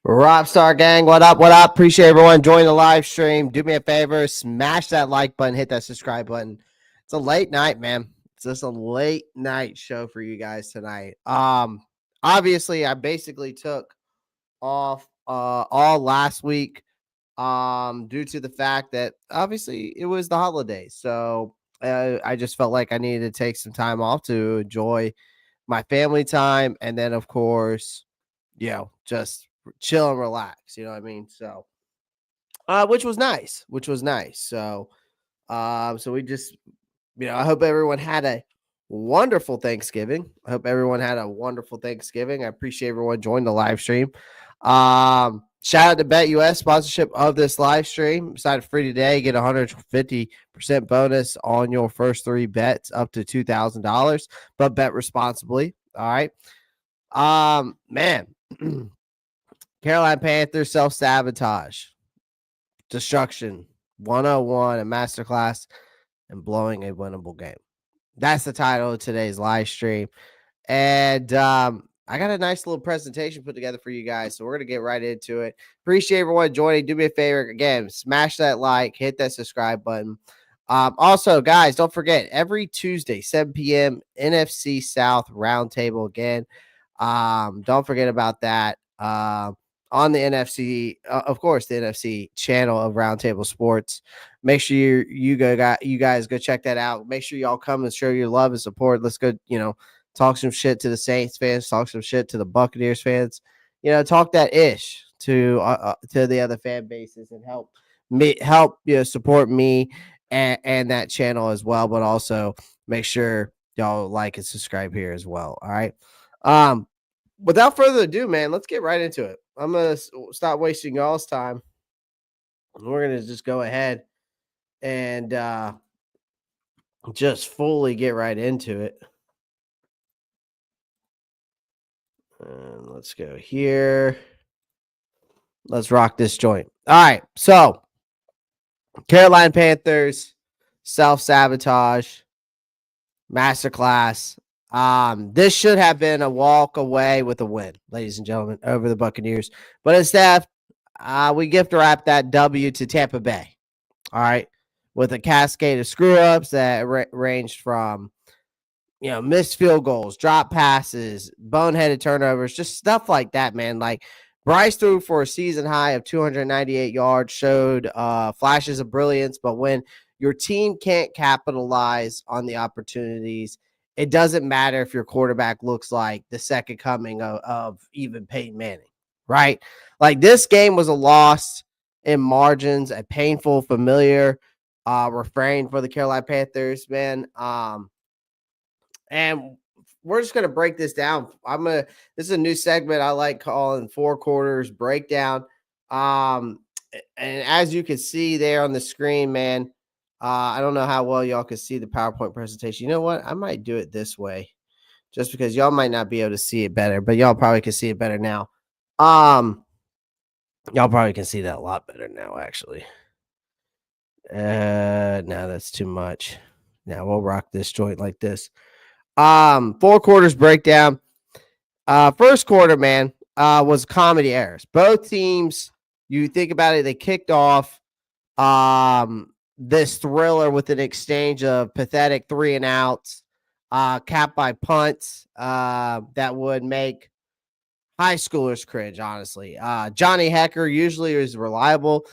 Ropp Star Gang, what up? What up? Appreciate everyone joining the live stream. Do me a favor, smash that like button, hit that subscribe button. It's a late night, man. It's just a late night show for you guys tonight. Obviously, I basically took off all last week due to the fact that obviously it was the holidays. So I just felt like I needed to take some time off to enjoy my family time, and then of course, just chill and relax. You know what I mean? So, which was nice. So we just, I hope everyone had a wonderful Thanksgiving. I appreciate everyone joining the live stream. Shout out to BetUS sponsorship of this live stream. Sign free today. Get 150% bonus on your first 3 bets up to $2,000, but bet responsibly. All right. Man, Carolina Panthers self-sabotage, destruction, 101, a masterclass, and blowing a winnable game. That's the title of today's live stream. And I got a nice little presentation put together for you guys, so we're going to get right into it. Appreciate everyone joining. Do me a favor, again, smash that like, hit that subscribe button. Also, guys, don't forget, every Tuesday, 7 p.m., NFC South Roundtable again. Don't forget about that. On the NFC, of course, the NFC channel of Roundtable Sports. Make sure you guys go check that out. Make sure y'all come and show your love and support. Let's go, talk some shit to the Saints fans, talk some shit to the Buccaneers fans. Talk that ish to the other fan bases and help support me and that channel as well. But also make sure y'all like and subscribe here as well. All right. Without further ado, man, let's get right into it. I'm going to stop wasting y'all's time. We're going to just go ahead and just fully get right into it. And let's go here. Let's rock this joint. All right. So, Carolina Panthers, self-sabotage, masterclass. This should have been a walk away with a win, ladies and gentlemen, over the Buccaneers. But instead, we gift wrap that W to Tampa Bay. All right. With a cascade of screw-ups that ranged from, missed field goals, drop passes, boneheaded turnovers, just stuff like that, man. Like, Bryce threw for a season high of 298 yards, showed flashes of brilliance, but when your team can't capitalize on the opportunities, it doesn't matter if your quarterback looks like the second coming of even Peyton Manning, right? Like, this game was a loss in margins, a painful, familiar refrain for the Carolina Panthers, man. And we're just going to break this down. This is a new segment I like calling 4 quarters breakdown. And as you can see there on the screen, man, I don't know how well y'all can see the PowerPoint presentation. You know what? I might do it this way just because y'all might not be able to see it better, but y'all probably can see it better now. Y'all probably can see that a lot better now, actually. No, that's too much. Now we'll rock this joint like this. 4 quarters breakdown. First quarter, man, was comedy errors. Both teams, you think about it, they kicked off this thriller with an exchange of pathetic 3 and outs, capped by punts that would make high schoolers cringe, honestly. Johnny Hecker usually is reliable.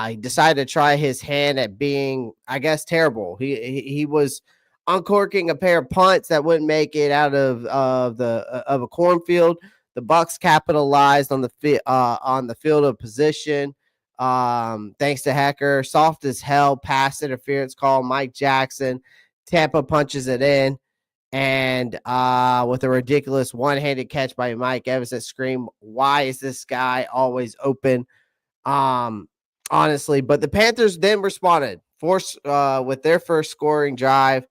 He decided to try his hand at being, I guess, terrible. He was uncorking a pair of punts that wouldn't make it out of a cornfield. The Bucs capitalized on the field of position. Thanks to Hecker, soft as hell pass interference call. Mike Jackson, Tampa punches it in, and with a ridiculous one-handed catch by Mike Evans that screamed, "Why is this guy always open?" Honestly, but the Panthers then responded with their first scoring drive.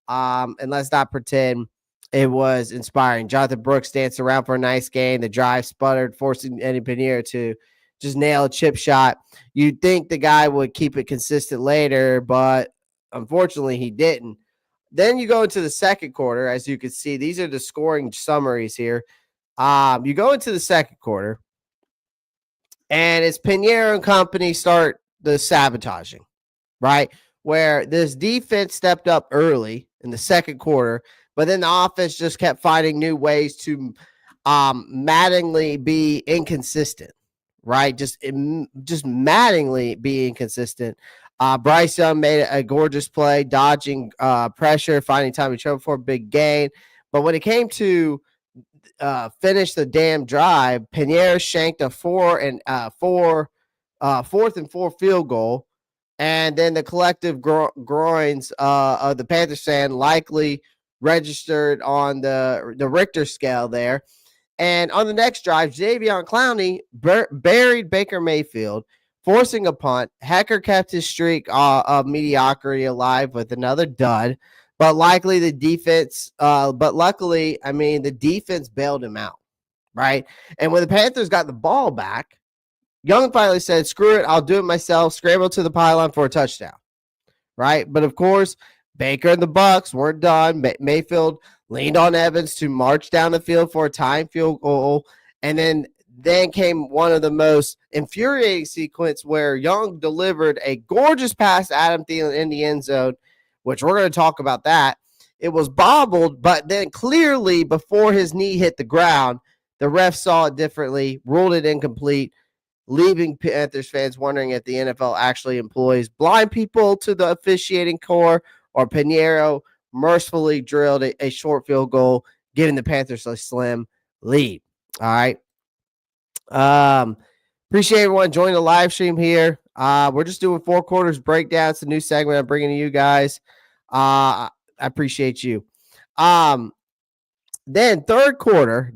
And let's not pretend it was inspiring. Jonathan Brooks danced around for a nice game. The drive sputtered, forcing Eddie Pinheiro to just nail a chip shot. You'd think the guy would keep it consistent later, but unfortunately he didn't. Then you go into the second quarter. As you can see, these are the scoring summaries here. You go into the second quarter. And it's Pinheiro and company start the sabotaging, right? Where this defense stepped up early in the second quarter, but then the offense just kept finding new ways to maddeningly be inconsistent, right? Just maddeningly be inconsistent. Bryce Young made a gorgeous play, dodging pressure, finding Tommy Trevor for a big gain. But when it came to finish the damn drive, Pinheiro shanked a fourth and 4 field goal. And then the collective groins of the Panthers fan likely registered on the Richter scale there. And on the next drive, Jadeveon Clowney buried Baker Mayfield, forcing a punt. Hecker kept his streak of mediocrity alive with another dud. But luckily, the defense bailed him out, right? And when the Panthers got the ball back, Young finally said, screw it, I'll do it myself, scrambled to the pylon for a touchdown, right? But of course, Baker and the Bucs weren't done. Mayfield leaned on Evans to march down the field for a tying field goal. And then came one of the most infuriating sequence where Young delivered a gorgeous pass to Adam Thielen in the end zone, which we're going to talk about that. It was bobbled, but then clearly before his knee hit the ground, the ref saw it differently, ruled it incomplete, leaving Panthers fans wondering if the NFL actually employs blind people to the officiating core, or Pinheiro mercifully drilled a short field goal, giving the Panthers a slim lead. All right. Appreciate everyone joining the live stream here. We're just doing 4 quarters breakdown. It's a new segment I'm bringing to you guys. I appreciate you. Then third quarter,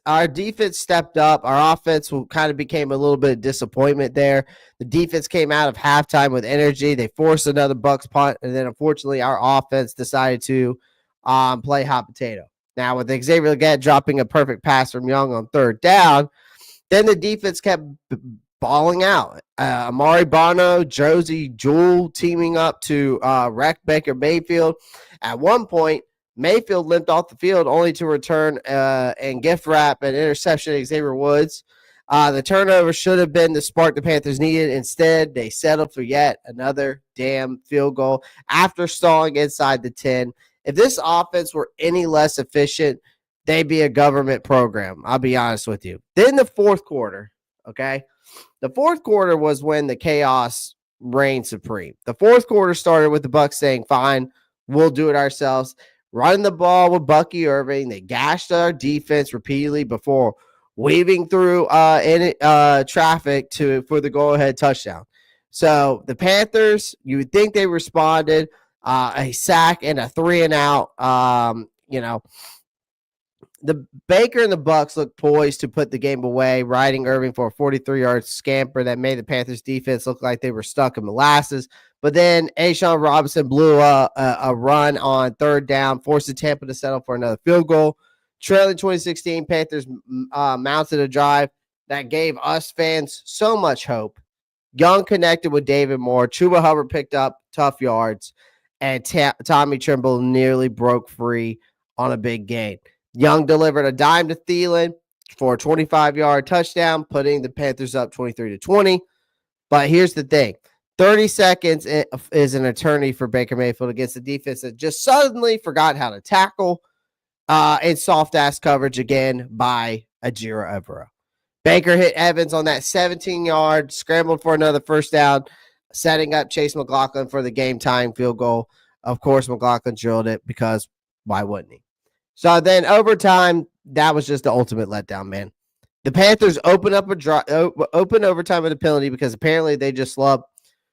our defense stepped up. Our offense kind of became a little bit of disappointment there. The defense came out of halftime with energy. They forced another Bucs punt, and then unfortunately our offense decided to play hot potato. Now with Xavier Legette dropping a perfect pass from Young on third down, then the defense kept balling out. Amari Bono, Josie Jewell teaming up to wreck Baker Mayfield. At one point, Mayfield limped off the field only to return and gift wrap an interception to Xavier Woods. The turnover should have been the spark the Panthers needed. Instead, they settled for yet another damn field goal after stalling inside the 10. If this offense were any less efficient, they'd be a government program. I'll be honest with you. Then the fourth quarter, okay? The fourth quarter was when the chaos reigned supreme. The fourth quarter started with the Bucs saying, fine, we'll do it ourselves. Running the ball with Bucky Irving. They gashed our defense repeatedly before weaving through traffic for the go-ahead touchdown. So the Panthers, you would think they responded, a sack and a 3-and-out. The Baker and the Bucs looked poised to put the game away, riding Irving for a 43-yard scamper that made the Panthers defense look like they were stuck in molasses. But then A'Shawn Robinson blew a run on third down, forcing Tampa to settle for another field goal. Trailing 2016, Panthers mounted a drive that gave us fans so much hope. Young connected with David Moore. Chuba Hubbard picked up tough yards, and Tommy Tremble nearly broke free on a big gain. Young delivered a dime to Thielen for a 25-yard touchdown, putting the Panthers up 23-20. But here's the thing. 30 seconds is an eternity for Baker Mayfield against the defense that just suddenly forgot how to tackle in soft-ass coverage again by Ajira Evera. Baker hit Evans on that 17-yard, scrambled for another first down, setting up Chase McLaughlin for the game-tying field goal. Of course, McLaughlin drilled it because why wouldn't he? So then overtime, that was just the ultimate letdown, man. The Panthers open overtime with a penalty because apparently they just love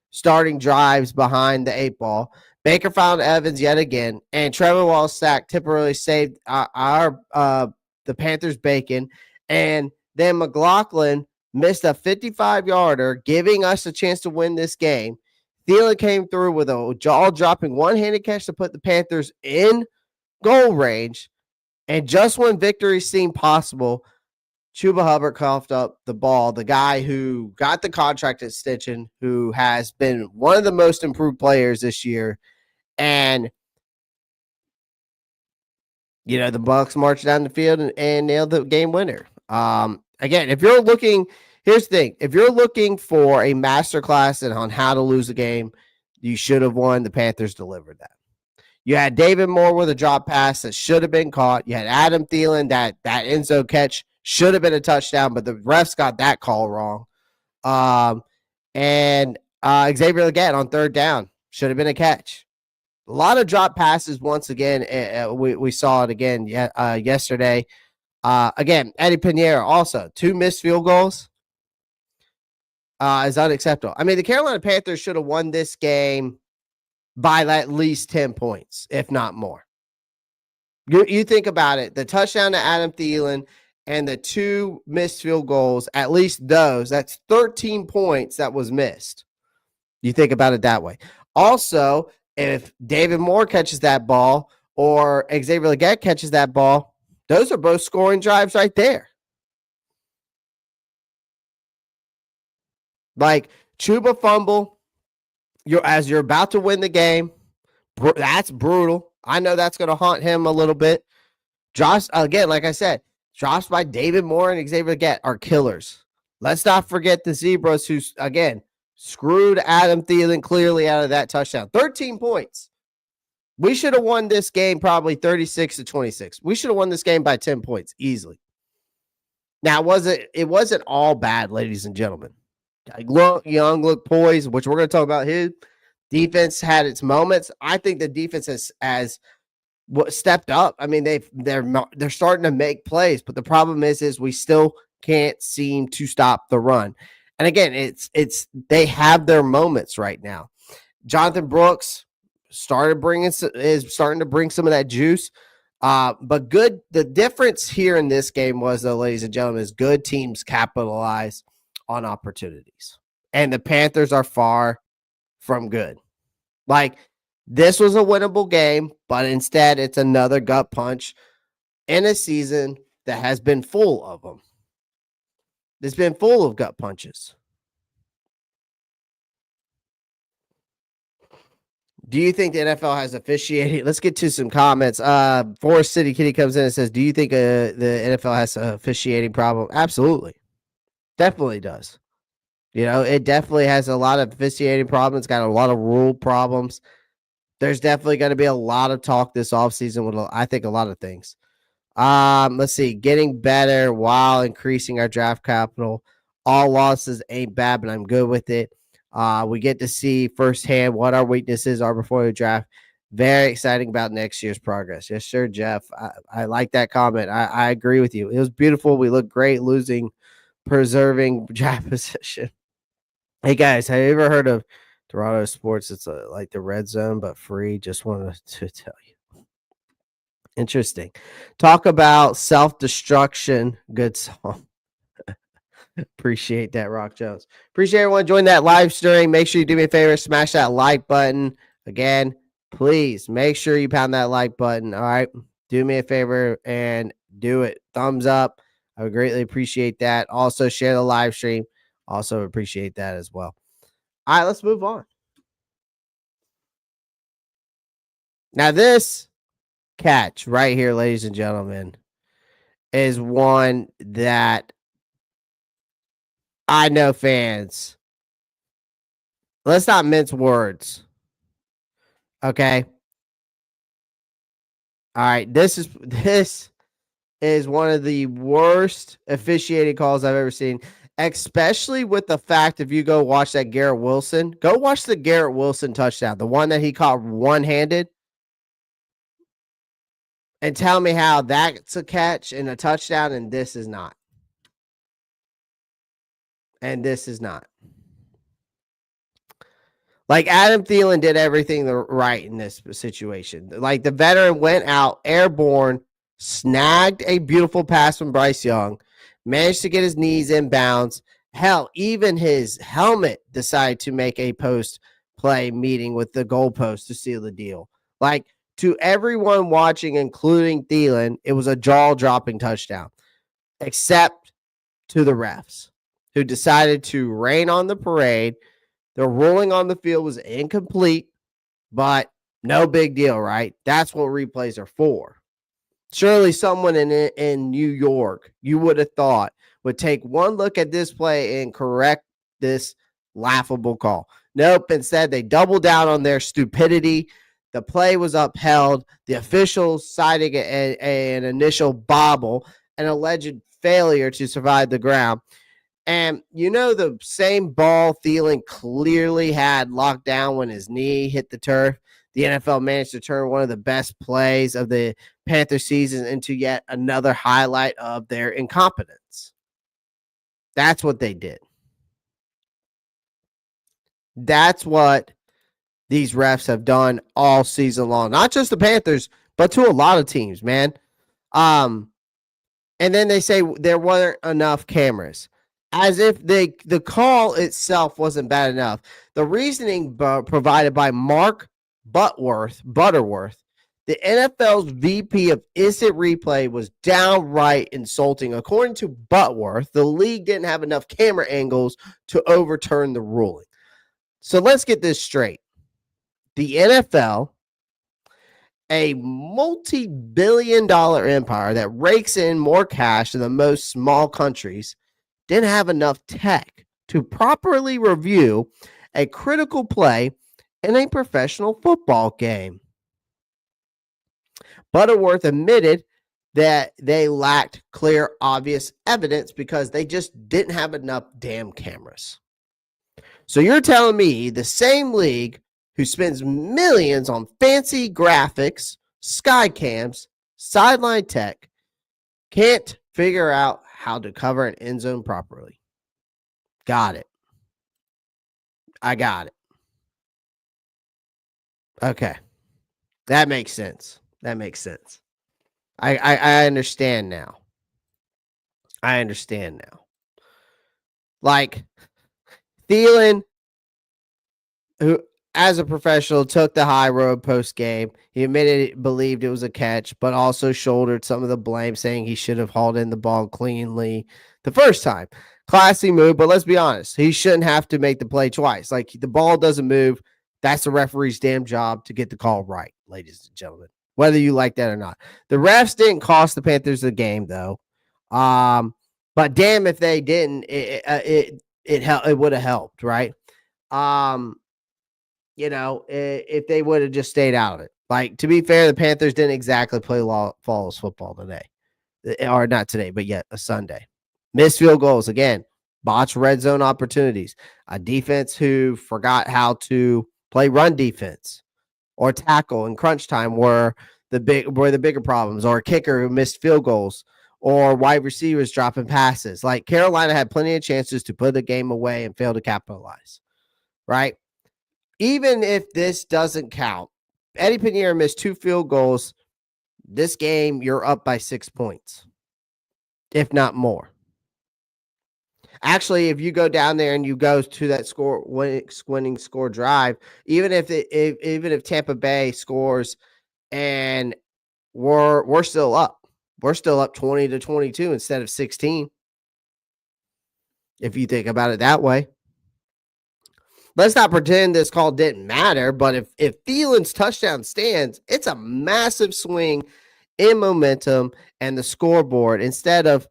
starting drives behind the 8 ball. Baker found Evans yet again, and Trevor Wall's sack temporarily saved the Panthers' bacon. And then McLaughlin missed a 55-yarder, giving us a chance to win this game. Thielen came through with a jaw-dropping one-handed catch to put the Panthers in goal range. And just when victory seemed possible, Chuba Hubbard coughed up the ball, the guy who got the contract extension, who has been one of the most improved players this year. And, the Bucs marched down the field and nailed the game winner. Again, if you're looking, Here's the thing. If you're looking for a masterclass on how to lose a game, you should have won. The Panthers delivered that. You had David Moore with a drop pass that should have been caught. You had Adam Thielen, that end zone catch should have been a touchdown, but the refs got that call wrong. And Xavier Legette on third down should have been a catch. A lot of drop passes once again. We saw it again yesterday. Again, Eddie Pinheiro also 2 missed field goals is unacceptable. I mean, the Carolina Panthers should have won this game by at least 10 points, if not more. You think about it, the touchdown to Adam Thielen and the 2 missed field goals, at least those, that's 13 points that was missed. You think about it that way. Also, if David Moore catches that ball or Xavier Legette catches that ball, those are both scoring drives right there. Like Chuba fumble, as you're about to win the game, that's brutal. I know that's going to haunt him a little bit. Josh, again, like I said, drops by David Moore and Xavier Legette are killers. Let's not forget the Zebras who, again, screwed Adam Thielen clearly out of that touchdown. 13 points. We should have won this game probably 36-26. We should have won this game by 10 points easily. Now, it wasn't all bad, ladies and gentlemen. Look young, look poised, which we're going to talk about. His defense had its moments. I think the defense has stepped up. I mean, they're starting to make plays, but the problem is we still can't seem to stop the run. And again, they have their moments right now. Jonathan Brooks is starting to bring some of that juice. But good. The difference here in this game was, though, ladies and gentlemen, is good teams capitalize on opportunities, and the Panthers are far from good. Like, this was a winnable game, but instead it's another gut punch in a season that has been full of them. It's been full of gut punches. Do you think the NFL has officiating? Let's get to some comments. Forest City Kitty comes in and says, do you think the NFL has a officiating problem? Absolutely. Definitely does. It definitely has a lot of officiating problems. Got a lot of rule problems. There's definitely going to be a lot of talk this offseason with, I think, a lot of things. Let's see. Getting better while increasing our draft capital. All losses ain't bad, but I'm good with it. We get to see firsthand what our weaknesses are before the draft. Very exciting about next year's progress. Yes, sir, Jeff. I like that comment. I agree with you. It was beautiful. We look great preserving draft position. Hey, guys, have you ever heard of Toronto Sports? It's like the Red Zone, but free. Just wanted to tell you. Interesting. Talk about self-destruction. Good song. Appreciate that, Rock Jones. Appreciate everyone joining that live stream. Make sure you do me a favor, smash that like button. Again, please make sure you pound that like button. All right. Do me a favor and do it. Thumbs up. I would greatly appreciate that. Also, share the live stream. Also appreciate that as well. All right, let's move on. Now, this catch right here, ladies and gentlemen, is one that I know fans. Let's not mince words. Okay. All right. This is one of the worst officiating calls I've ever seen, especially with the fact, if you go watch that Garrett Wilson, go watch the Garrett Wilson touchdown, the one that he caught one-handed, and tell me how that's a catch and a touchdown and this is not. And this is not. Like, Adam Thielen did everything right in this situation. Like, the veteran went out airborne, snagged a beautiful pass from Bryce Young, managed to get his knees in bounds. Hell, even his helmet decided to make a post-play meeting with the goalpost to seal the deal. Like, to everyone watching, including Thielen, it was a jaw-dropping touchdown, except to the refs, who decided to rain on the parade. The ruling on the field was incomplete, but no big deal, right? That's what replays are for. Surely someone in New York, you would have thought, would take one look at this play and correct this laughable call. Nope. Instead, they doubled down on their stupidity. The play was upheld. The officials citing an initial bobble, an alleged failure to survive the ground. And the same ball Thielen clearly had locked down when his knee hit the turf. The NFL managed to turn one of the best plays of the Panther season into yet another highlight of their incompetence. That's what they did. That's what these refs have done all season long. Not just the Panthers, but to a lot of teams, man. And then they say there weren't enough cameras, as if the call itself wasn't bad enough. The reasoning provided by Mark Butterworth, the NFL's VP of Instant Replay, was downright insulting. According to Butterworth, the league didn't have enough camera angles to overturn the ruling. So let's get this straight. The NFL, a multi-billion-dollar empire that rakes in more cash than the most small countries, didn't have enough tech to properly review a critical play in a professional football game. Butterworth admitted that they lacked clear, obvious evidence because they just didn't have enough damn cameras. So you're telling me the same league who spends millions on fancy graphics, sky cams, sideline tech, can't figure out how to cover an end zone properly? Got it. I got it. Okay. That makes sense. I understand now. Like, Thielen, who as a professional took the high road post game. He believed it was a catch, but also shouldered some of the blame, saying he should have hauled in the ball cleanly the first time. Classy move, but let's be honest, he shouldn't have to make the play twice. Like, the ball doesn't move. That's the referee's damn job to get the call right, ladies and gentlemen, whether you like that or not. The refs didn't cost the Panthers the game, though. But damn if they didn't, it would have helped, right? If they would have just stayed out of it. Like, to be fair, the Panthers didn't exactly play flawless football today. Or not today, but yet a Sunday. Missed field goals, again, botched red zone opportunities. A defense who forgot how to play run defense or tackle in crunch time were the bigger problems, or a kicker who missed field goals, or wide receivers dropping passes. Like, Carolina had plenty of chances to put the game away and fail to capitalize, right? Even if this doesn't count, Eddie Pinheiro missed 2 field goals. This game, you're up by 6 points, if not more. Actually, if you go down there and you go to that winning score drive, even if Tampa Bay scores and we're still up. We're still up 20-22 instead of 16. If you think about it that way. Let's not pretend this call didn't matter, but if Thielen's touchdown stands, it's a massive swing in momentum and the scoreboard. Instead of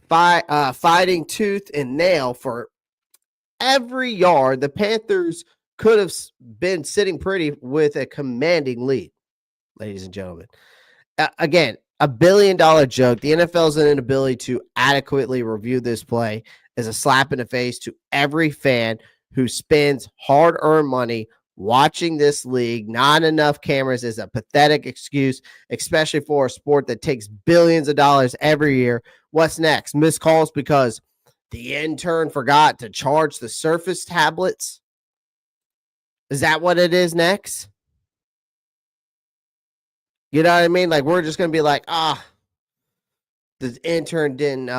fighting tooth and nail for every yard, the Panthers could have been sitting pretty with a commanding lead, ladies and gentlemen. Again, $1 billion joke. The NFL's inability to adequately review this play is a slap in the face to every fan who spends hard-earned money watching this league. Not enough cameras is a pathetic excuse, especially for a sport that takes billions of dollars every year. What's next? Missed calls because the intern forgot to charge the Surface tablets? Is that what it is next? You know what I mean? Like, we're just going to be like, the intern didn't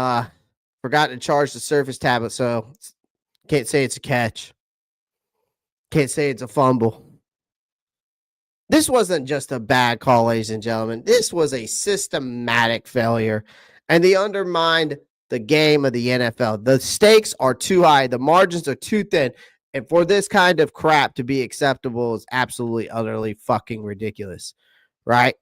forgot to charge the Surface tablet, so can't say it's a catch. Can't say it's a fumble. This wasn't just a bad call, ladies and gentlemen. This was a systematic failure, and they undermined the game of the NFL. The stakes are too high. The margins are too thin. And for this kind of crap to be acceptable is absolutely, utterly fucking ridiculous, right?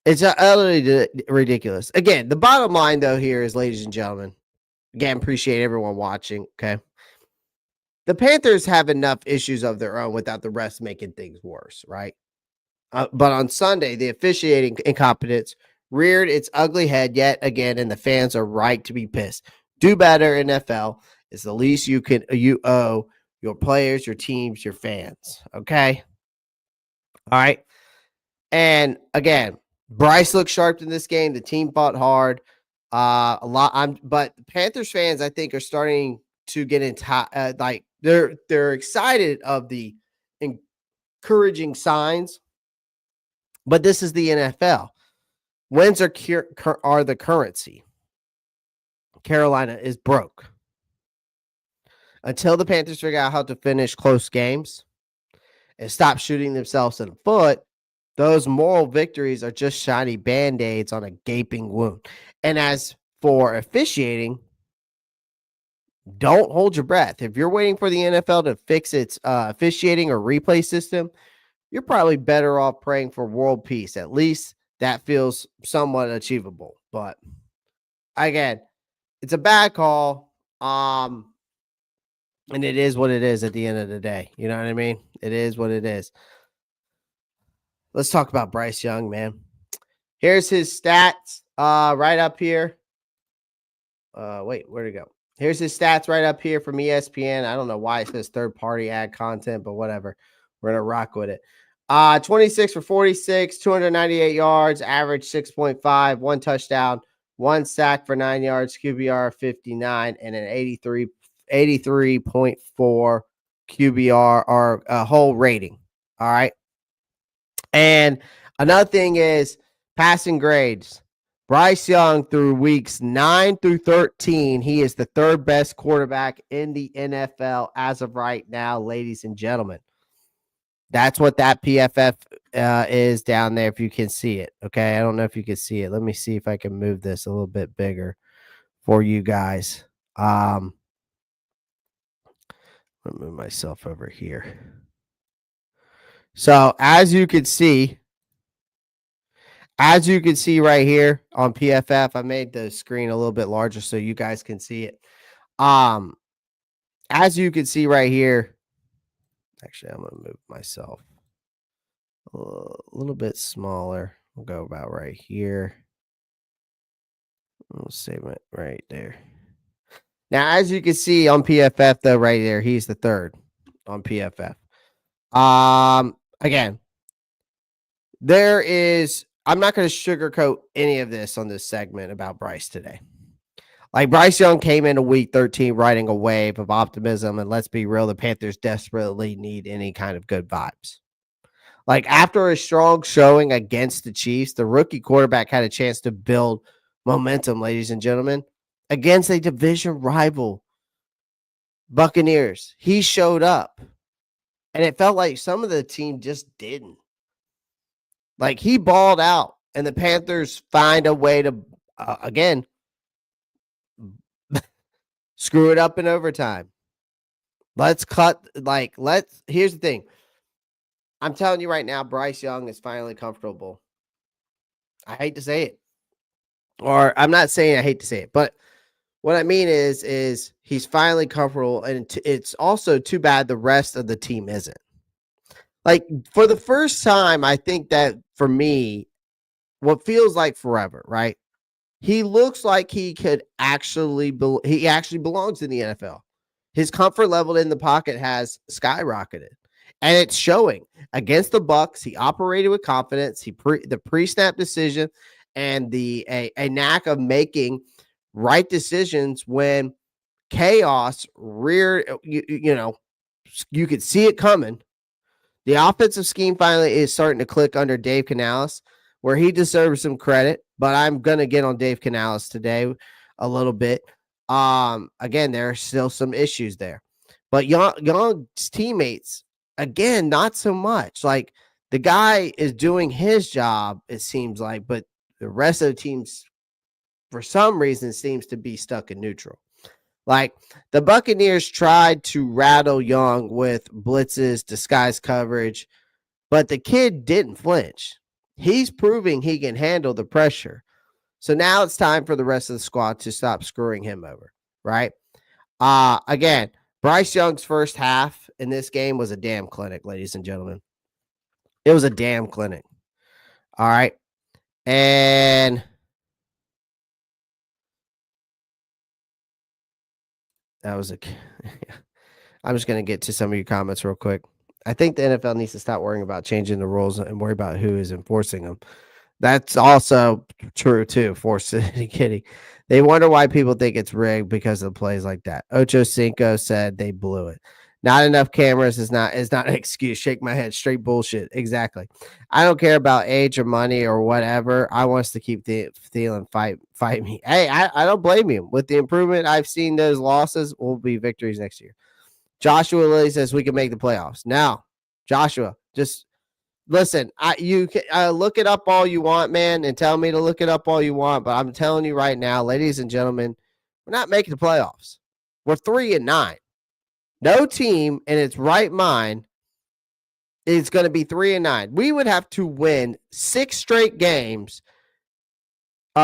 It's utterly ridiculous. Again, the bottom line, though, here is, ladies and gentlemen, again, appreciate everyone watching, okay? The Panthers have enough issues of their own without the refs making things worse, right? But on Sunday, the officiating incompetence reared its ugly head yet again, and the fans are right to be pissed. Do better, NFL. It's the least you owe your players, your teams, your fans. Okay. All right. And again, Bryce looked sharp in this game. The team fought hard. But Panthers fans, I think, are starting to get into like they're excited of the encouraging signs. But this is the NFL. Wins are the currency. Carolina is broke. Until the Panthers figure out how to finish close games and stop shooting themselves in the foot, those moral victories are just shiny Band-Aids on a gaping wound. And as for officiating, don't hold your breath. If you're waiting for the NFL to fix its officiating or replay system, you're probably better off praying for world peace. At least that feels somewhat achievable. But again, it's a bad call. And it is what it is at the end of the day. You know what I mean? It is what it is. Let's talk about Bryce Young, man. Here's his stats right up here. Wait, where'd it go? Here's his stats right up here from ESPN. I don't know why it says third-party ad content, but whatever. We're going to rock with it. 26 for 46, 298 yards, average 6.5, one touchdown, one sack for 9 yards, QBR 59, and an 83.4 QBR or whole rating. All right. And another thing is passing grades. Bryce Young through weeks 9 through 13, he is the third best quarterback in the NFL as of right now, ladies and gentlemen. That's what that PFF is down there, if you can see it. Okay, I don't know if you can see it. Let me see if I can move this a little bit bigger for you guys. I'll move myself over here. So as you can see right here on PFF, I made the screen a little bit larger so you guys can see it. As you can see right here, actually, I'm going to move myself a little bit smaller. We'll go about right here. We'll save it right there. Now, as you can see on PFF, though, right there, he's the third on PFF. Again, I'm not going to sugarcoat any of this on this segment about Bryce today. Like, Bryce Young came into week 13 riding a wave of optimism, and let's be real, the Panthers desperately need any kind of good vibes. Like, after a strong showing against the Chiefs, the rookie quarterback had a chance to build momentum, ladies and gentlemen, against a division rival, Buccaneers. He showed up, and it felt like some of the team just didn't. Like, he balled out, and the Panthers find a way to, again, screw it up in overtime. Here's the thing. I'm telling you right now, Bryce Young is finally comfortable. I hate to say it. Or I'm not saying I hate to say it, but what I mean is he's finally comfortable, and it's also too bad the rest of the team isn't. Like, for the first time, I think that for me, what feels like forever, right? He looks like he could actually belongs in the NFL. His comfort level in the pocket has skyrocketed, and it's showing. Against the Bucs, he operated with confidence. The pre-snap decision and a knack of making right decisions when chaos reared. You could see it coming. The offensive scheme finally is starting to click under Dave Canales, where he deserves some credit, but I'm going to get on Dave Canales today a little bit. Again, there are still some issues there. But Young's teammates, again, not so much. Like, the guy is doing his job, it seems like, but the rest of the teams, for some reason, seems to be stuck in neutral. Like, the Buccaneers tried to rattle Young with blitzes, disguise coverage, but the kid didn't flinch. He's proving he can handle the pressure. So now it's time for the rest of the squad to stop screwing him over, right? Again, Bryce Young's first half in this game was a damn clinic, ladies and gentlemen. It was a damn clinic. All right. And that was a I'm just going to get to some of your comments real quick. I think the NFL needs to stop worrying about changing the rules and worry about who is enforcing them. That's also true too. For City Kitty, they wonder why people think it's rigged because of plays like that. Ocho Cinco said they blew it. Not enough cameras is not an excuse. Shake my head. Straight bullshit. Exactly. I don't care about age or money or whatever. I want us to keep Thielen fight me. Hey, I don't blame you. With the improvement I've seen, those losses will be victories next year. Joshua Lilly says we can make the playoffs. Now, Joshua, just listen. You can look it up all you want, man, and tell me to look it up all you want. But I'm telling you right now, ladies and gentlemen, we're not making the playoffs. We're 3-9. No team in its right mind is going to be 3-9. We would have to win 6 straight games. We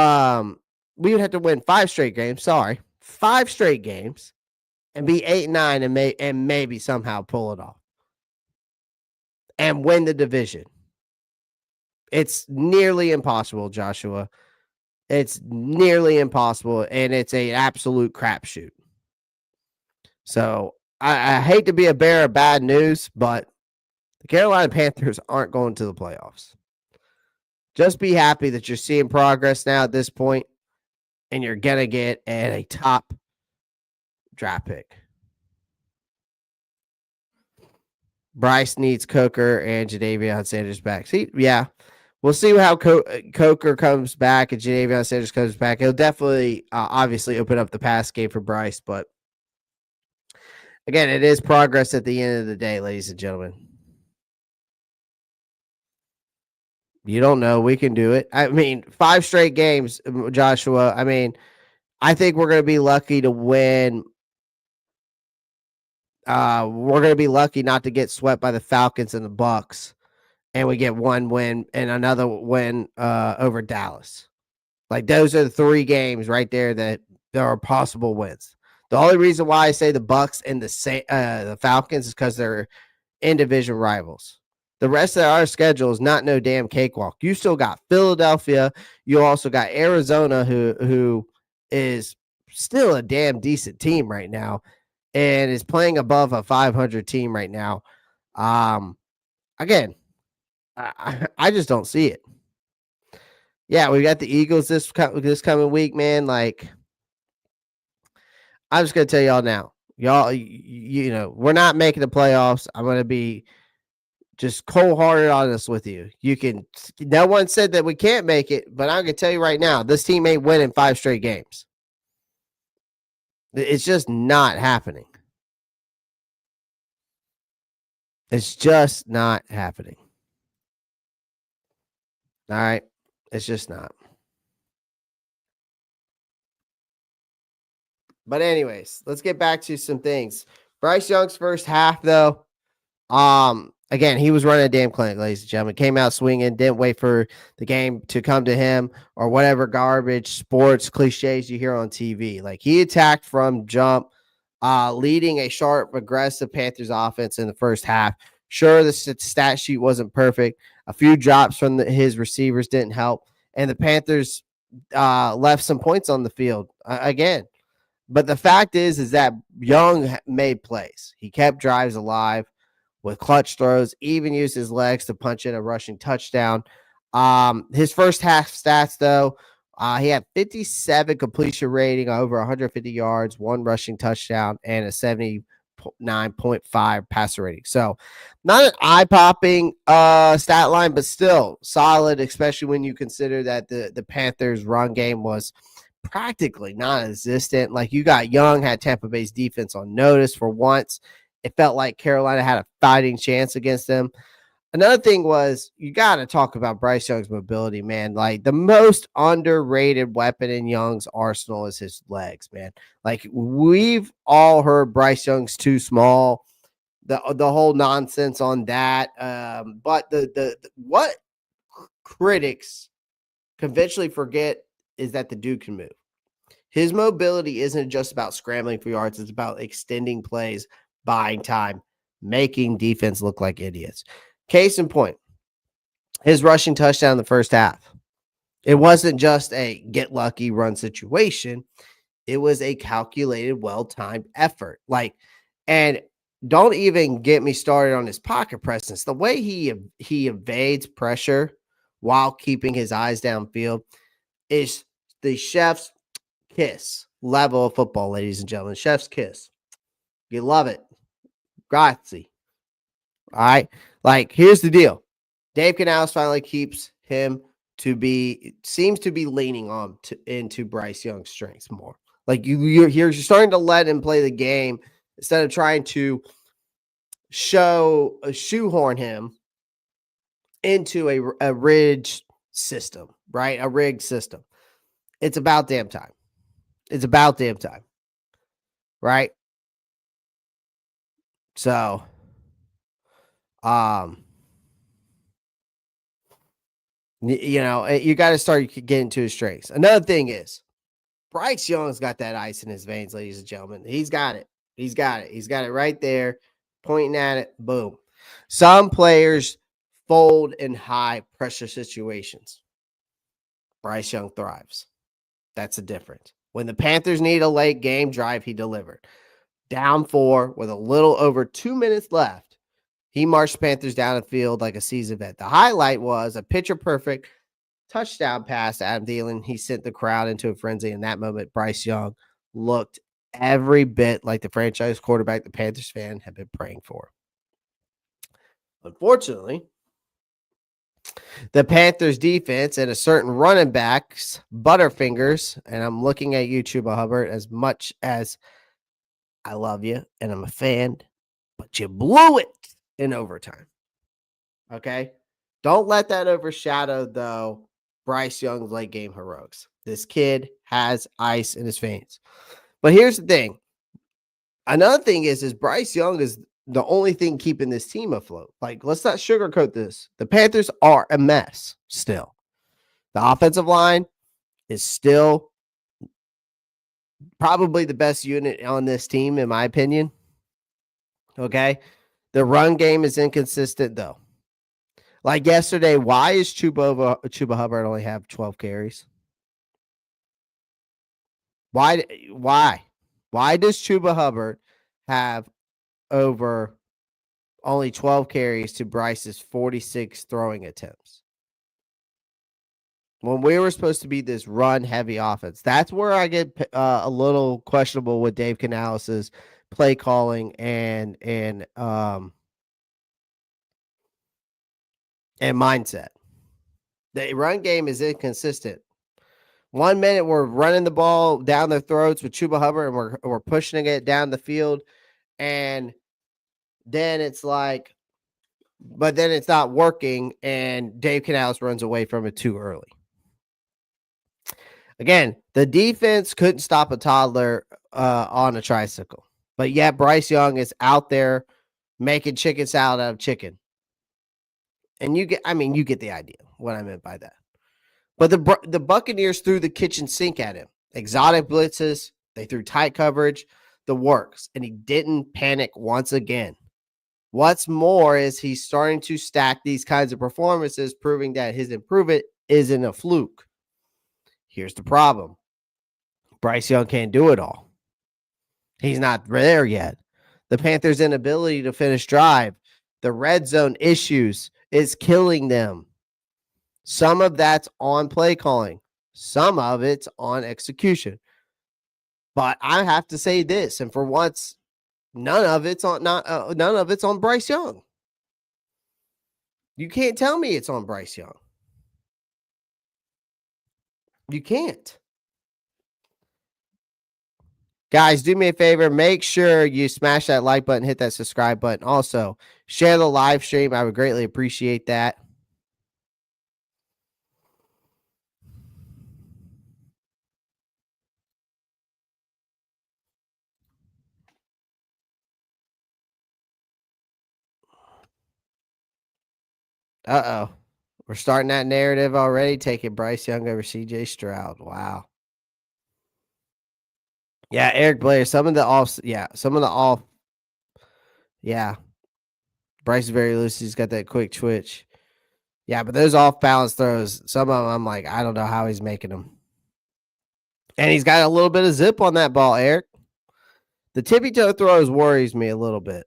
would have to win 5 straight games. Sorry, 5 straight games. And be 8-9 and maybe somehow pull it off and win the division. It's nearly impossible, Joshua. It's nearly impossible, and it's an absolute crapshoot. So I hate to be a bearer of bad news, but the Carolina Panthers aren't going to the playoffs. Just be happy that you're seeing progress now at this point, and you're going to get a top draft pick. Bryce needs Coker and Jadavion Sanders back. See, yeah, we'll see how Coker comes back and Jadavion Sanders comes back. He'll definitely, obviously, open up the pass game for Bryce. But again, it is progress at the end of the day, ladies and gentlemen. You don't know. We can do it. I mean, 5 straight games, Joshua. I mean, I think we're going to be lucky to win. We're going to be lucky not to get swept by the Falcons and the Bucs, and we get 1 win and another win over Dallas. Like, those are the 3 games right there that there are possible wins. The only reason why I say the Bucs and the Falcons is because they're in-division rivals. The rest of our schedule is not no damn cakewalk. You still got Philadelphia. You also got Arizona, who is still a damn decent team right now and is playing above a 500 team right now. Again, I just don't see it. Yeah, we got the Eagles this coming week, man. Like, I'm just gonna tell y'all now, y'all, you know, we're not making the playoffs. I'm gonna be just cold-hearted honest with you. No one said that we can't make it, but I'm gonna tell you right now, this team ain't winning 5 straight games. It's just not happening. It's just not happening. All right. It's just not. But anyways, let's get back to some things. Bryce Young's first half, though. Again, he was running a damn clinic, ladies and gentlemen. Came out swinging, didn't wait for the game to come to him or whatever garbage sports cliches you hear on TV. Like, he attacked from jump, leading a sharp, aggressive Panthers offense in the first half. Sure, the stat sheet wasn't perfect. A few drops from his receivers didn't help. And the Panthers left some points on the field again. But the fact is that Young made plays. He kept drives alive with clutch throws, even used his legs to punch in a rushing touchdown. His first half stats, though, he had 57 completion rating, over 150 yards, 1 rushing touchdown, and a 79.5 passer rating. So not an eye-popping stat line, but still solid, especially when you consider that the Panthers' run game was practically non-existent. Like, you got Young, had Tampa Bay's defense on notice for once. It felt like Carolina had a fighting chance against them. Another thing was, you got to talk about Bryce Young's mobility, man. Like, the most underrated weapon in Young's arsenal is his legs, man. Like, we've all heard Bryce Young's too small, the whole nonsense on that. But the what critics conventionally forget is that the dude can move. His mobility isn't just about scrambling for yards. It's about extending plays, buying time, making defense look like idiots. Case in point, his rushing touchdown in the first half. It wasn't just a get lucky run situation. It was a calculated, well-timed effort. And don't even get me started on his pocket presence. The way he evades pressure while keeping his eyes downfield is the chef's kiss level of football, ladies and gentlemen. Chef's kiss. You love it. Grazie. All right. Here's the deal. Dave Canales finally keeps him seems to be leaning on into Bryce Young's strengths more. You're starting to let him play the game instead of trying to shoehorn him into a rigged system, right? A rigged system. It's about damn time. It's about damn time. Right? So, you got to start getting to his strengths. Another thing is Bryce Young's got that ice in his veins, ladies and gentlemen. He's got it. He's got it. He's got it right there, pointing at it. Boom. Some players fold in high pressure situations. Bryce Young thrives. That's the difference. When the Panthers need a late game drive, he delivered. Down 4 with a little over 2 minutes left. He marched Panthers down the field like a seasoned vet. The highlight was a picture-perfect touchdown pass to Adam Thielen. He sent the crowd into a frenzy. In that moment, Bryce Young looked every bit like the franchise quarterback the Panthers fan had been praying for. Unfortunately, the Panthers defense and a certain running backs, Butterfingers, and I'm looking at you, Chuba Hubbard, as much as I love you and I'm a fan, but you blew it in overtime. Okay? Don't let that overshadow, though, Bryce Young's late game heroics. This kid has ice in his veins. But here's the thing. Another thing is Bryce Young is the only thing keeping this team afloat. Let's not sugarcoat this. The Panthers are a mess still. The offensive line is still probably the best unit on this team, in my opinion. Okay? The run game is inconsistent, though. Like yesterday, why is Chuba Hubbard only have 12 carries? Why? Why does Chuba Hubbard have over only 12 carries to Bryce's 46 throwing attempts? When we were supposed to be this run-heavy offense, that's where I get a little questionable with Dave Canales' play calling and mindset. The run game is inconsistent. 1 minute we're running the ball down their throats with Chuba Hubbard and we're pushing it down the field, and then it's but then it's not working, and Dave Canales runs away from it too early. Again, the defense couldn't stop a toddler on a tricycle, but yet Bryce Young is out there making chicken salad out of chicken. And you get the idea what I meant by that. But the Buccaneers threw the kitchen sink at him. Exotic blitzes, they threw tight coverage, the works, and he didn't panic once again. What's more is he's starting to stack these kinds of performances, proving that his improvement isn't a fluke. Here's the problem. Bryce Young can't do it all. He's not there yet. The Panthers' inability to finish drive, the red zone issues is killing them. Some of that's on play calling. Some of it's on execution. But I have to say this, and for once, none of it's on Bryce Young. You can't tell me it's on Bryce Young. You can't. Guys, do me a favor. Make sure you smash that like button, hit that subscribe button. Also, share the live stream. I would greatly appreciate that. Uh-oh. We're starting that narrative already, taking Bryce Young over CJ Stroud. Wow. Yeah, Eric Blair. Some of the off. Yeah, Bryce is very loose. He's got that quick twitch. Yeah, but those off balance throws, some of them, I'm like, I don't know how he's making them. And he's got a little bit of zip on that ball, Eric. The tippy toe throws worries me a little bit.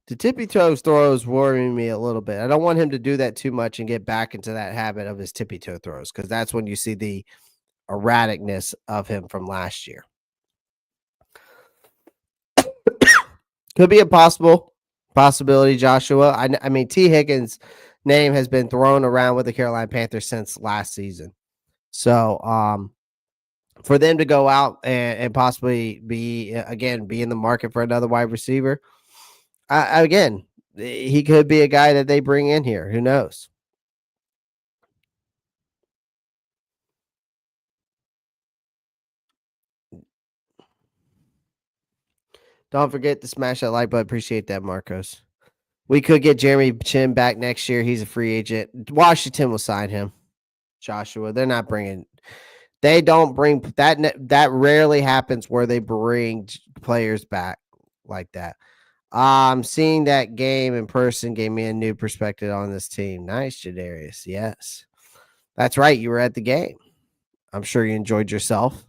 The tippy toes throws worry me a little bit. I don't want him to do that too much and get back into that habit of his tippy toe throws, because that's when you see the erraticness of him from last year. Could be a possibility, Joshua. I mean, T. Higgins' name has been thrown around with the Carolina Panthers since last season. So, for them to go out and possibly be in the market for another wide receiver, again, he could be a guy that they bring in here. Who knows? Don't forget to smash that like button. Appreciate that, Marcos. We could get Jeremy Chin back next year. He's a free agent. Washington will sign him. Joshua, they're not bringing. They don't bring that. That rarely happens where they bring players back like that. Seeing that game in person gave me a new perspective on this team. Nice, Jadarius. Yes, that's right. You were at the game. I'm sure you enjoyed yourself,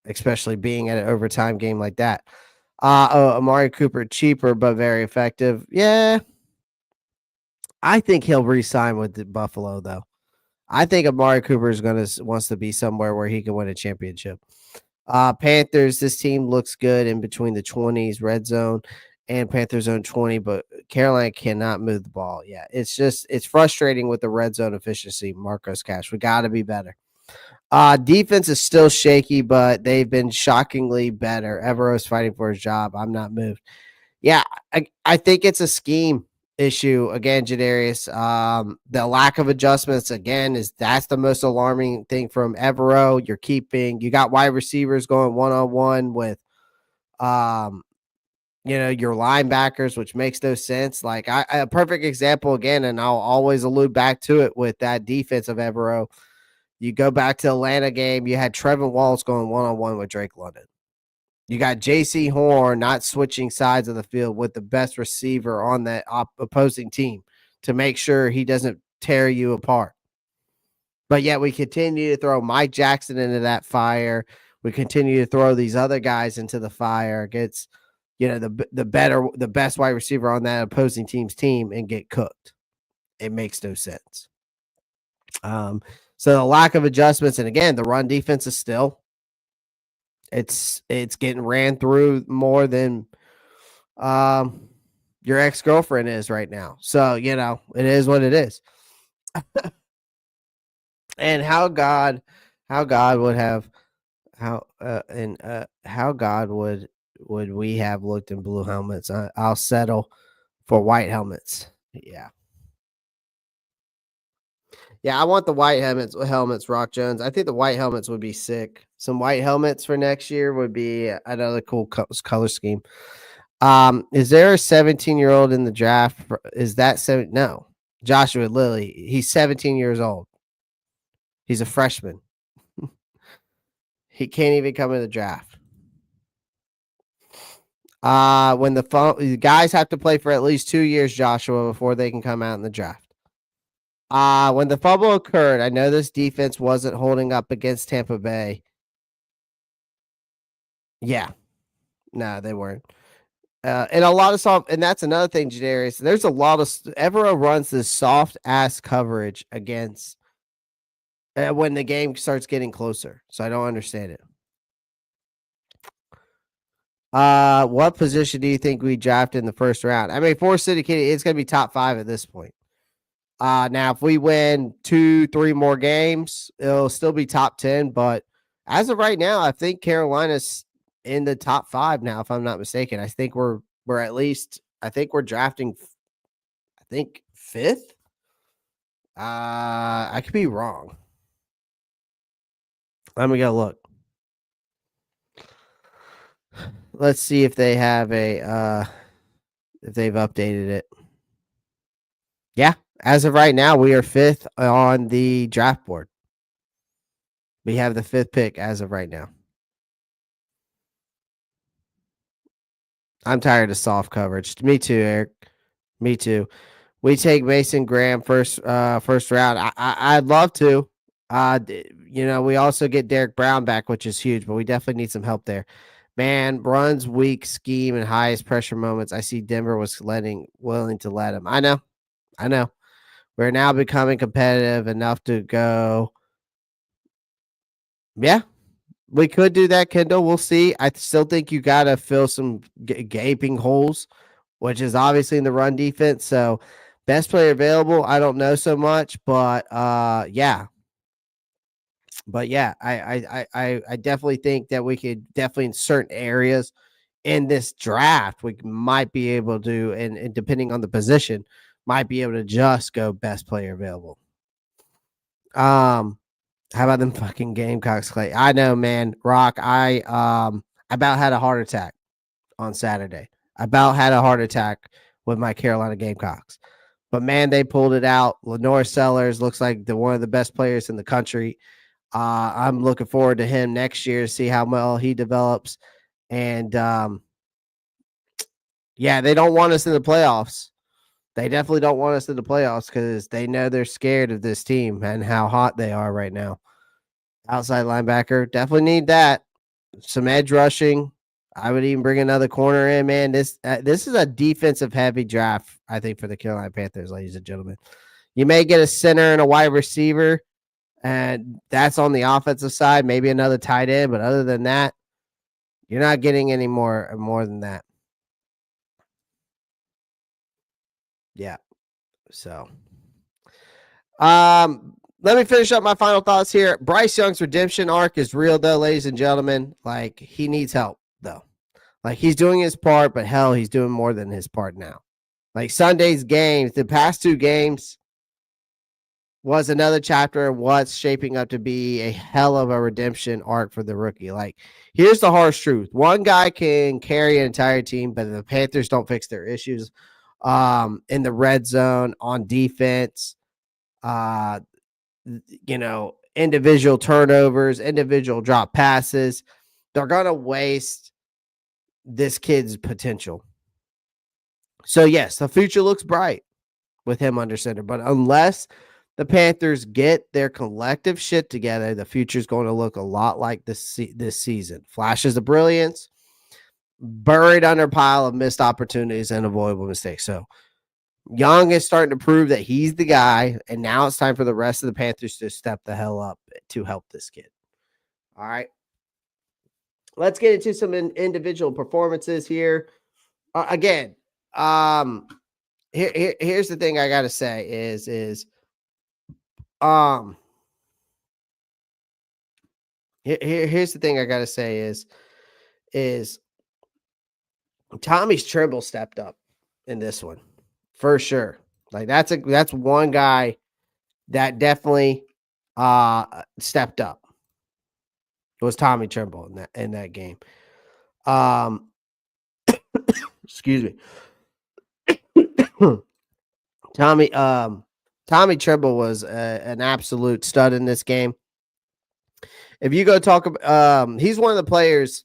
especially being at an overtime game like that. Amari Cooper, cheaper but very effective. Yeah, I think he'll re-sign with the Buffalo though. I think Amari Cooper is wants to be somewhere where he can win a championship. Panthers, this team looks good in between the 20s, red zone and Panthers zone 20, but Carolina cannot move the ball. Yeah, it's frustrating with the red zone efficiency. Marcos Cash, we got to be better. Defense is still shaky, but they've been shockingly better. Evero's fighting for his job. I'm not moved. Yeah, I think it's a scheme issue again, Jadarius. The lack of adjustments again that's the most alarming thing from Evero. You got wide receivers going one-on-one with your linebackers, which makes no sense. Like a perfect example again, and I'll always allude back to it with that defense of Evero. You go back to the Atlanta game, you had Trevor Wallace going one-on-one with Drake London. You got J.C. Horn not switching sides of the field with the best receiver on that opposing team to make sure he doesn't tear you apart. But yet we continue to throw Mike Jackson into that fire. We continue to throw these other guys into the fire against, the best wide receiver on that opposing team's team and get cooked. It makes no sense. So the lack of adjustments, and again, the run defense is still it's getting ran through more than your ex-girlfriend is right now. So, it is what it is. And how God would have how God would we have looked in blue helmets. I'll settle for white helmets. Yeah. Yeah, I want the white helmets, Rock Jones. I think the white helmets would be sick. Some white helmets for next year would be another cool color scheme. Is there a 17-year-old in the draft? Is that no. Joshua Lilly, he's 17 years old. He's a freshman. He can't even come in the draft. When the guys have to play for at least 2 years, Joshua, before they can come out in the draft. When the fumble occurred, I know this defense wasn't holding up against Tampa Bay. Yeah. No, they weren't. And a lot of soft, and that's another thing, Jadarius. There's a lot of Evero runs this soft ass coverage against when the game starts getting closer. So I don't understand it. What position do you think we drafted in the first round? I mean, for City Kitty, it's going to be top 5 at this point. Now, if we win 2-3 more games, it'll still be top 10. But as of right now, I think Carolina's in the top 5 now, if I'm not mistaken. I think we're at least, I think we're drafting, 5th. I could be wrong. Let me go look. Let's see if they have if they've updated it. Yeah, As of right now, we are 5th on the draft board. We have the 5th pick as of right now. I'm tired of soft coverage. Me too, Eric. Me too. We take Mason Graham first round. I'd love to. We also get Derek Brown back, which is huge, but we definitely need some help there. Man, runs, weak scheme, and highest pressure moments. I see Denver was willing to let him. I know. We're now becoming competitive enough to go. Yeah, we could do that, Kendall. We'll see. I still think you got to fill some gaping holes, which is obviously in the run defense. So, best player available, I don't know so much, but yeah. But yeah, I definitely think that we could definitely in certain areas in this draft we might be able to, and depending on the position, might be able to just go best player available. How about them fucking Gamecocks, Clay? I know, man. Rock, I about had a heart attack on Saturday. I about had a heart attack with my Carolina Gamecocks. But man, they pulled it out. Lenore Sellers looks like one of the best players in the country. I'm looking forward to him next year to see how well he develops. And yeah, they don't want us in the playoffs. They definitely don't want us in the playoffs because they know they're scared of this team and how hot they are right now. Outside linebacker, definitely need that. Some edge rushing. I would even bring another corner in, man. This is a defensive heavy draft, I think, for the Carolina Panthers, ladies and gentlemen. You may get a center and a wide receiver, and that's on the offensive side. Maybe another tight end, but other than that, you're not getting any more than that. Yeah. So, let me finish up my final thoughts here. Bryce Young's redemption arc is real, though, ladies and gentlemen. Like, he needs help, though. Like, he's doing his part, but hell, he's doing more than his part now. Like, Sunday's games, the past 2 games was another chapter of what's shaping up to be a hell of a redemption arc for the rookie. Like, here's the harsh truth. One guy can carry an entire team, but if the Panthers don't fix their issues in the red zone, on defense, individual turnovers, individual drop passes, they're going to waste this kid's potential. So, yes, the future looks bright with him under center, but unless the Panthers get their collective shit together, the future is going to look a lot like this season. Flashes of brilliance, buried under a pile of missed opportunities and avoidable mistakes. So, Young is starting to prove that he's the guy, and now it's time for the rest of the Panthers to step the hell up to help this kid. All right. Let's get into some individual performances here. Again, here's the thing I got to say is here's the thing I got to say is Tommy's Trimble stepped up in this one for sure. Like that's one guy that definitely stepped up. It was Tommy Trimble in that game. Excuse me. Tommy Trimble was an absolute stud in this game. If you go talk about he's one of the players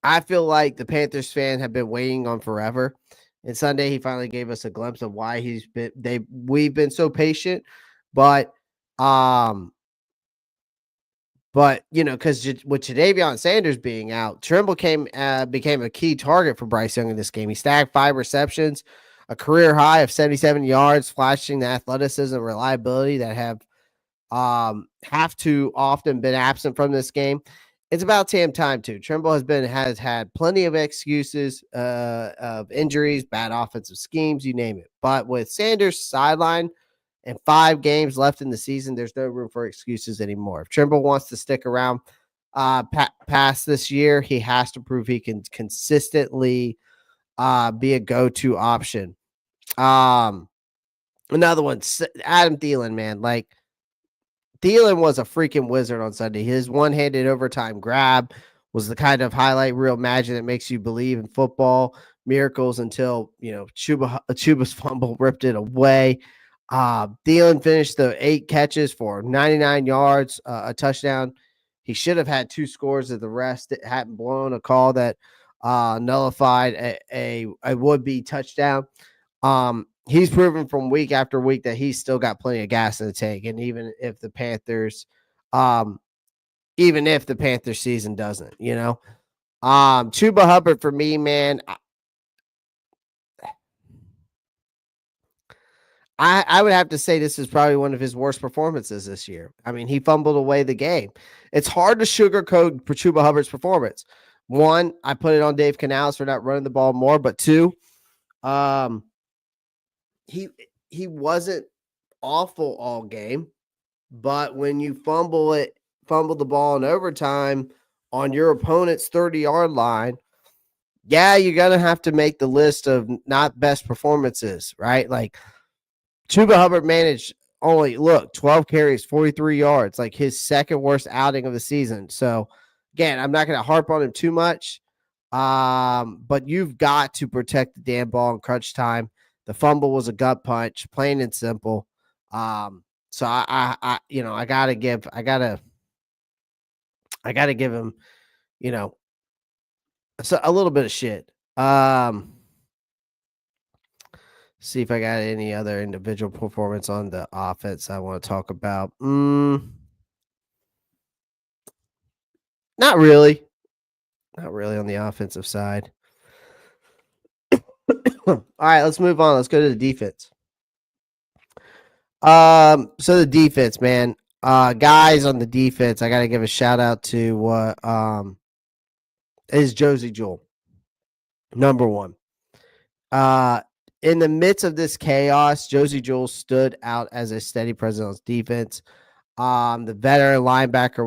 I feel like the Panthers fan have been waiting on forever. And Sunday, he finally gave us a glimpse of why we've been so patient. But because with Jadavion Sanders being out, Trimble became a key target for Bryce Young in this game. He stacked 5 receptions, a career high of 77 yards, flashing the athleticism and reliability that have too often been absent from this game. It's about damn time too. Trimble has had plenty of excuses of injuries, bad offensive schemes, you name it. But with Sanders sideline and 5 games left in the season, there's no room for excuses anymore. If Trimble wants to stick around past this year, he has to prove he can consistently be a go-to option. Another one, Adam Thielen, man. Like, Thielen was a freaking wizard on Sunday. His one-handed overtime grab was the kind of highlight reel magic that makes you believe in football miracles until, Chuba's fumble ripped it away. Thielen finished the 8 catches for 99 yards, a touchdown. He should have had 2 scores if the rest hadn't blown a call that nullified a would-be touchdown. He's proven from week after week that he's still got plenty of gas in the tank. And even if the Panthers season doesn't, Chuba Hubbard for me, man. I would have to say this is probably one of his worst performances this year. I mean, he fumbled away the game. It's hard to sugarcoat for Chuba Hubbard's performance. One, I put it on Dave Canales for not running the ball more, but two, he wasn't awful all game, but when you fumble the ball in overtime on your opponent's 30-yard line, yeah, you're going to have to make the list of not best performances, right? Like, Chuba Hubbard managed 12 carries, 43 yards, like his second worst outing of the season. So, again, I'm not going to harp on him too much, but you've got to protect the damn ball in crunch time. The fumble was a gut punch, plain and simple. So I gotta give him, a little bit of shit. See if I got any other individual performance on the offense I want to talk about. Not really. Not really on the offensive side. All right, let's move on. Let's go to the defense. So the defense, man. Guys on the defense, I got to give a shout out to what is Josie Jewell. Number one. In the midst of this chaos, Josie Jewell stood out as a steady presence on defense. The veteran linebacker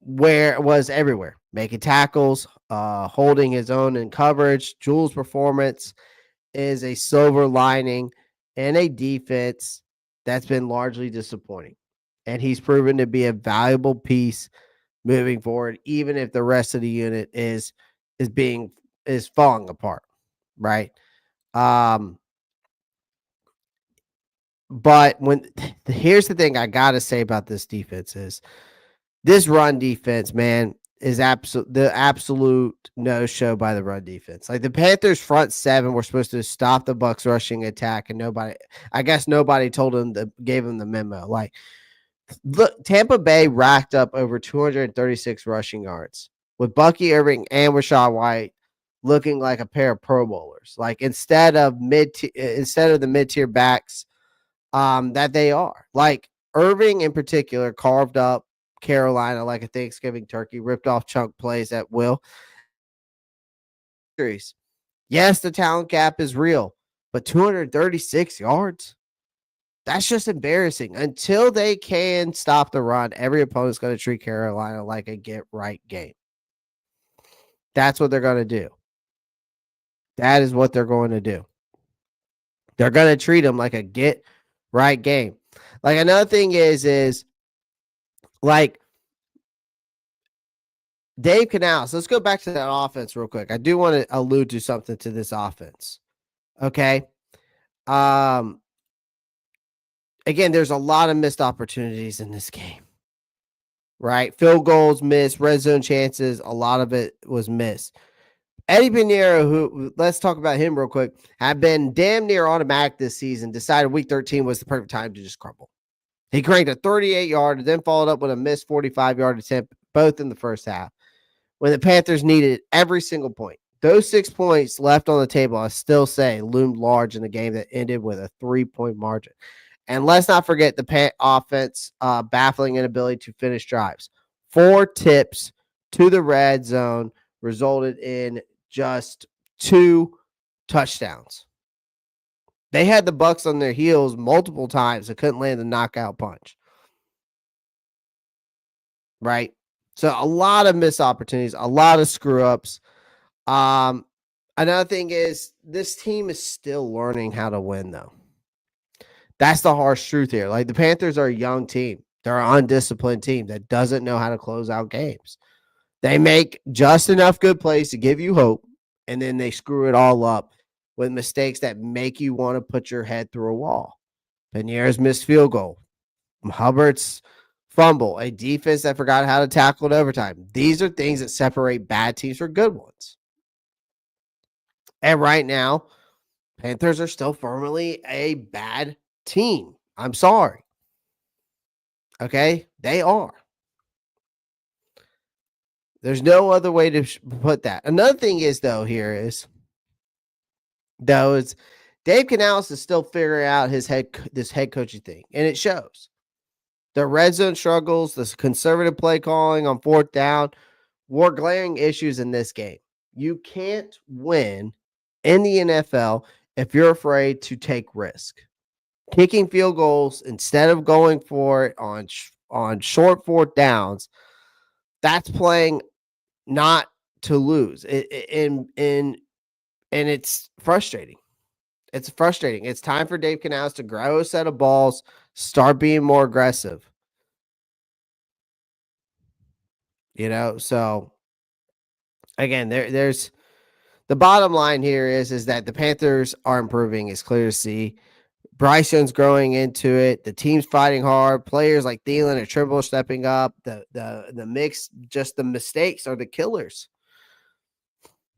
was everywhere, making tackles, holding his own in coverage. Jewell's performance is a silver lining in a defense that's been largely disappointing. And he's proven to be a valuable piece moving forward, even if the rest of the unit is falling apart, right? But here's the thing I gotta say about this defense is this run defense, man, is the absolute no-show by the run defense. Like the Panthers front seven were supposed to stop the Bucs rushing attack, and nobody told him gave him the memo. Like, look, Tampa Bay racked up over 236 rushing yards with Bucky Irving and Rachaad White looking like a pair of Pro Bowlers. Like instead of the mid-tier backs that they are. Like Irving in particular carved up Carolina like a Thanksgiving turkey, ripped off chunk plays at will. Yes, the talent gap is real, but 236 yards? That's just embarrassing. Until they can stop the run, every opponent's going to treat Carolina like a get-right game. That's what they're going to do. That is what they're going to do. They're going to treat them like a get-right game. Like, another thing is like, Dave Canales, let's go back to that offense real quick. I do want to allude to something to this offense. Okay. Again, there's a lot of missed opportunities in this game, right? Field goals missed, red zone chances, a lot of it was missed. Eddie Pinheiro, who, let's talk about him real quick, had been damn near automatic this season, decided week 13 was the perfect time to just crumble. He cranked a 38-yard, then followed up with a missed 45-yard attempt, both in the first half, when the Panthers needed every single point. Those 6 points left on the table, I still say, loomed large in the game that ended with a 3-point margin. And let's not forget the offense baffling inability to finish drives. 4 tips to the red zone resulted in just 2 touchdowns. They had the Bucs on their heels multiple times and couldn't land the knockout punch. Right? So a lot of missed opportunities, a lot of screw-ups. Another thing is this team is still learning how to win, though. That's the harsh truth here. Like, the Panthers are a young team. They're an undisciplined team that doesn't know how to close out games. They make just enough good plays to give you hope, and then they screw it all up with mistakes that make you want to put your head through a wall. Panier's missed field goal, Hubbard's fumble, a defense that forgot how to tackle in overtime. These are things that separate bad teams from good ones. And right now, Panthers are still firmly a bad team. I'm sorry. Okay? They are. There's no other way to put that. Another thing is, though, is Dave Canales is still figuring out this head coaching thing, and it shows. The red zone struggles, the conservative play calling on fourth down, were glaring issues in this game. You can't win in the NFL if you're afraid to take risk. Kicking field goals instead of going for it on short fourth downs, that's playing not to lose. And it's frustrating. It's frustrating. It's time for Dave Canales to grow a set of balls, start being more aggressive. So again, there's the bottom line here is that the Panthers are improving. It's clear to see. Bryce Young's growing into it. The team's fighting hard. Players like Thielen and Trimble stepping up. The mix, just the mistakes are the killers,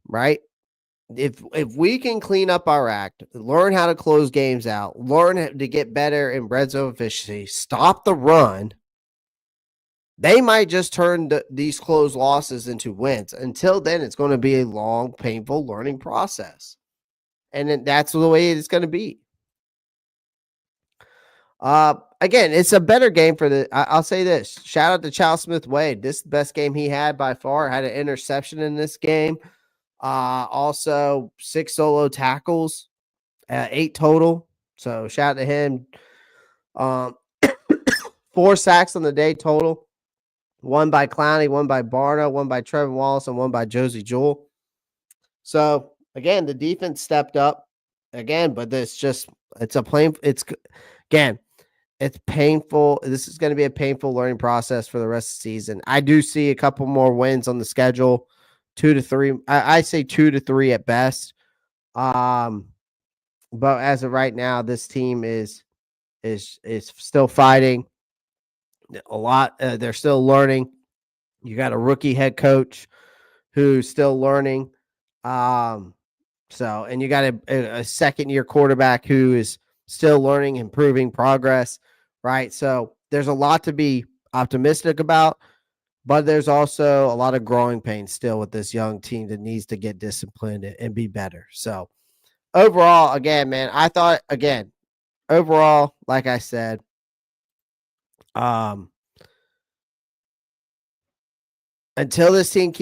right? If we can clean up our act, learn how to close games out, learn to get better in red zone efficiency, stop the run, they might just turn these close losses into wins. Until then, it's going to be a long, painful learning process. And then that's the way it's going to be. Again, it's a better game for I'll say this. Shout out to Charles Smith-Wade. This is the best game he had by far. Had an interception in this game. Also 6 solo tackles, 8 total. So shout out to him. 4 sacks on the day total. 1 by Clowney, 1 by Barno, 1 by Trevor Wallace, and 1 by Josie Jewell. So again, the defense stepped up again, but it's painful. This is going to be a painful learning process for the rest of the season. I do see a couple more wins on the schedule, 2 to 3. I say 2 to 3 at best. But as of right now, this team is still fighting a lot. They're still learning. You got a rookie head coach who's still learning. And you got a second-year quarterback who is still learning, improving, progress, right? So there's a lot to be optimistic about, but there's also a lot of growing pains still with this young team that needs to get disciplined and be better. So overall, again, man, overall, like I said, until this team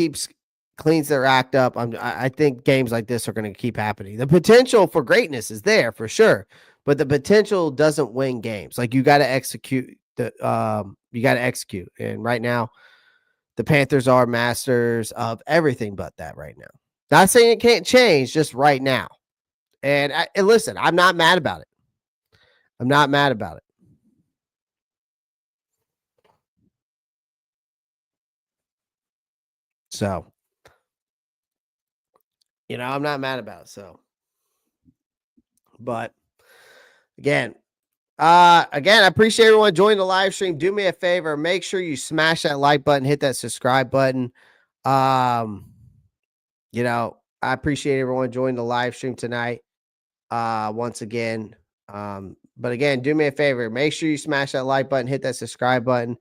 cleans their act up, I think games like this are going to keep happening. The potential for greatness is there for sure, but the potential doesn't win games. Like you got to execute and right now, the Panthers are masters of everything but that right now. Not saying it can't change, just right now. And listen, I'm not mad about it. I'm not mad about it. So, I'm not mad about it. So, but again, I appreciate everyone joining the live stream. Do me a favor, make sure you smash that like button, hit that subscribe button. I appreciate everyone joining the live stream tonight. Once again, but again, do me a favor, make sure you smash that like button, hit that subscribe button.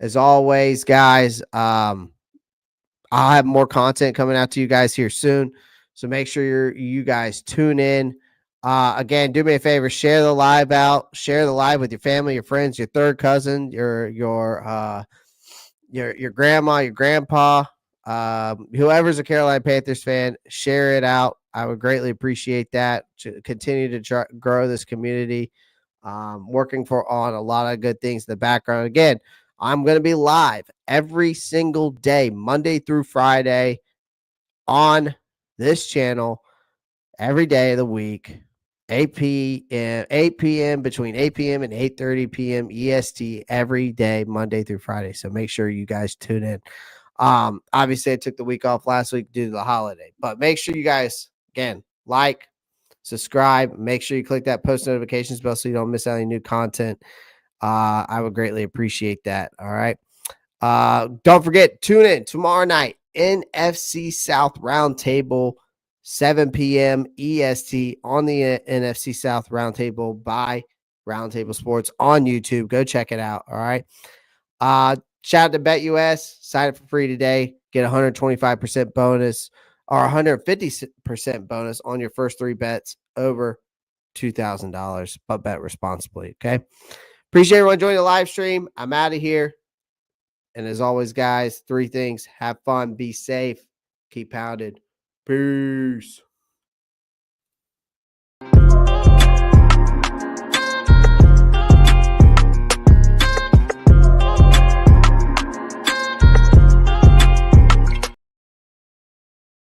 As always, guys, I'll have more content coming out to you guys here soon. So make sure you guys tune in. Again, do me a favor, share the live with your family, your friends, your third cousin, your grandma, your grandpa, whoever's a Carolina Panthers fan, share it out. I would greatly appreciate that to continue to grow this community. Working on a lot of good things in the background. Again, I'm going to be live every single day, Monday through Friday on this channel every day of the week. 8 p.m. between 8 p.m. and 8:30 p.m. EST every day, Monday through Friday. So make sure you guys tune in. Obviously, I took the week off last week due to the holiday, but make sure you guys, again, like, subscribe. Make sure you click that post notifications bell so you don't miss out any new content. I would greatly appreciate that. All right. Don't forget, tune in tomorrow night, NFC South Roundtable, 7 p.m. EST on the NFC South Roundtable by Roundtable Sports on YouTube. Go check it out. All right. Shout out to BetUS. Sign up for free today. Get 125% bonus or 150% bonus on your first 3 bets over $2,000, but bet responsibly. Okay. Appreciate everyone joining the live stream. I'm out of here. And as always, guys, 3 things: have fun, be safe, keep pounded. Peace.